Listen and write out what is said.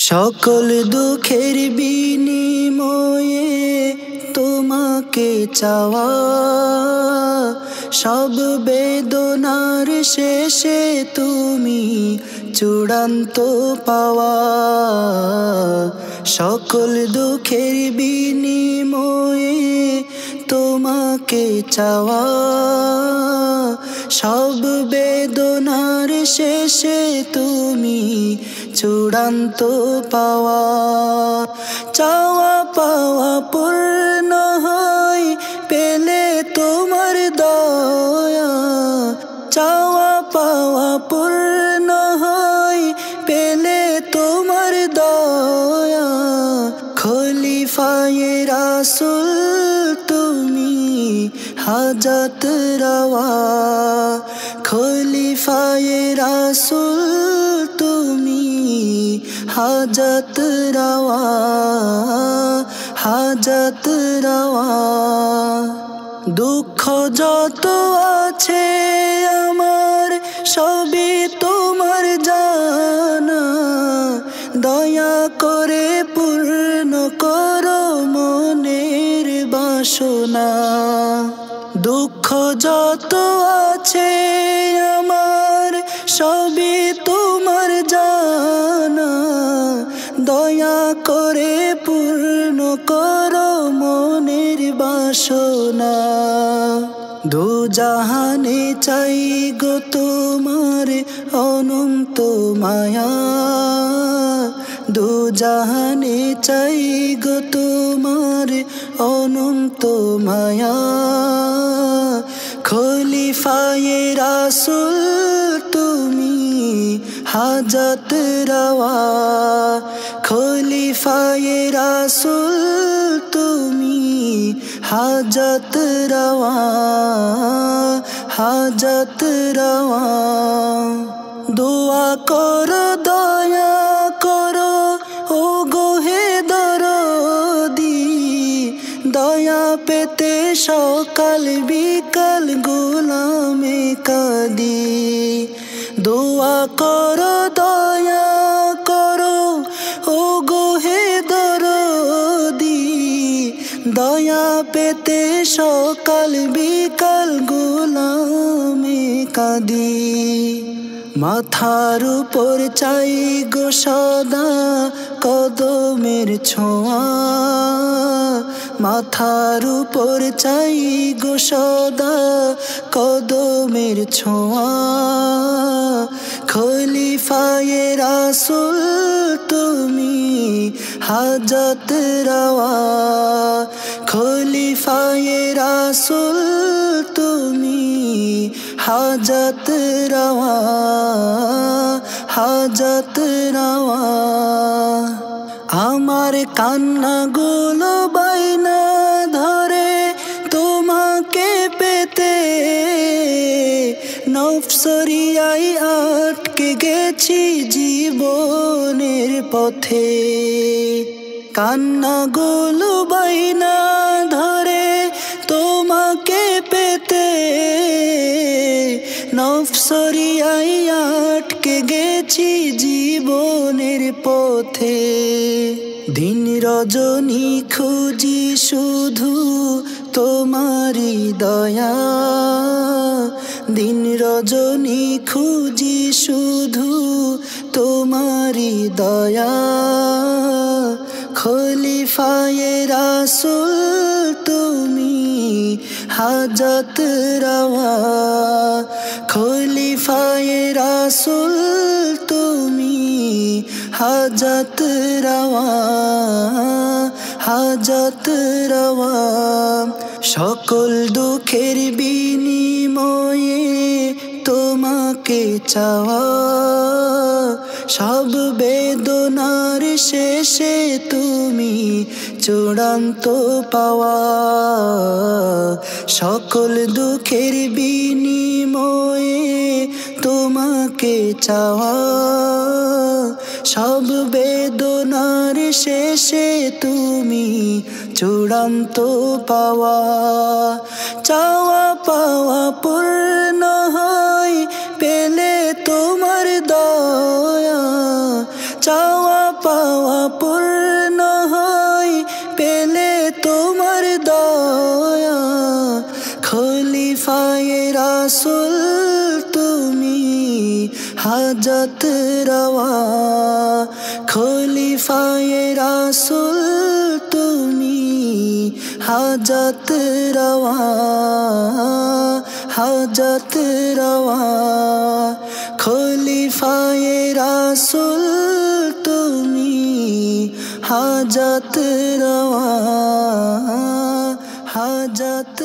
সকল দুঃখের বিনিময়ে তোমাকে চাওয়া, সব বেদনার শেষে তুমি চূড়ান্ত পাওয়া। সকল দুঃখের বিনিময়ে তোমাকে চাওয়া, সব বেদনার শেষে তুমি চূড়ান্ত পাওয়া। চাওয়া পাওয়া পূর্ণ হয় পেলে তোমার দয়া, চাওয়া পাওয়া পূর্ণ হয় পেলে তোমার দয়া। খলিফায়ে রাসূল তুমি হাজত রওয়া, খলিফায়ে রাসূল তুমি হাজত রওয়া, হাজত রওয়া। দুঃখ যত আছে আমার সবই তোমার জানা, দয়া করে পূর্ণ করো মনের বাসনা। দুঃখ যত আছে আমার সবই তোমার জানা, দয়া করে পূর্ণ করো মনের বাসনা। দুজাহানে চাই গো তোমার অনন্ত মায়া, দুজাহানে চাই গো তোমার অনন্ত মায়া। খলিফায়ে রাসূল তুমি হাজত রওয়া, খলিফায়ে রাসূল তুমি হাজত রওয়া, হাজত রওয়া। দোয়া করো দয়া করো ও গো হে দরদি, দয়া পেতে সকাল বিকাল গোলামে কাঁদি। দোয়া করো দয়া করো ও গো হে দরদি, দয়া পেতে সকাল বিকাল গোলামে কাঁদি। মাথার উপর চাই গো সদা কদমের ছোঁয়া, মাথার উপর চাই গো সদা কদমের ছোঁয়া। খলিফায়ে রাসূল তুমি হাজত রওয়া, খলিফায়ে রাসূল তুমি হাজত রওয়া, হাজত রওয়া। আমার কান্নাগুলো বাইনা ধরে তোমাকে পেতে, নফসরিয়ায় আটকে গেছি জীবনের পথে। কান্নাগুলো বাইনা ধরে তোমাকে পেতে, নফসরিয়ায় আটকে গেছি জীবনের পথে। দিন রজনী খুঁজি শুধু তোমারি দয়া, দিন রজনী খুঁজি শুধু তোমারি দয়া। খলিফায়ে রাসূল তুমি হাজত রওয়া, খলিফায়ে রাসূল তুমি হাজত রওয়া, হাজত রওয়া। সকল দুঃখের বিনিময়ে তোমাকে চাওয়া, সব বেদনার শেষে তুমি চূড়ান্ত পাওয়া। সকল দুঃখের বিনিময়ে তোমাকে চাওয়া, সব বেদনার শেষে তুমি চূড়ান্ত পাওয়া। চাওয়া পাওয়া পূর্ণ হয় পেলে তোমার দয়া, চাওয়া পাওয়া পূর্ণ হয় পেলে তোমার দয়া। খলিফায়ে রাসূল তুমি হাজত রওয়া, খলিফায়ে রাসূল তুমি হাজত রওয়া, হাজত রওয়া। খলিফায়ে রাসূল তুমি হাজত রওয়া, হাজত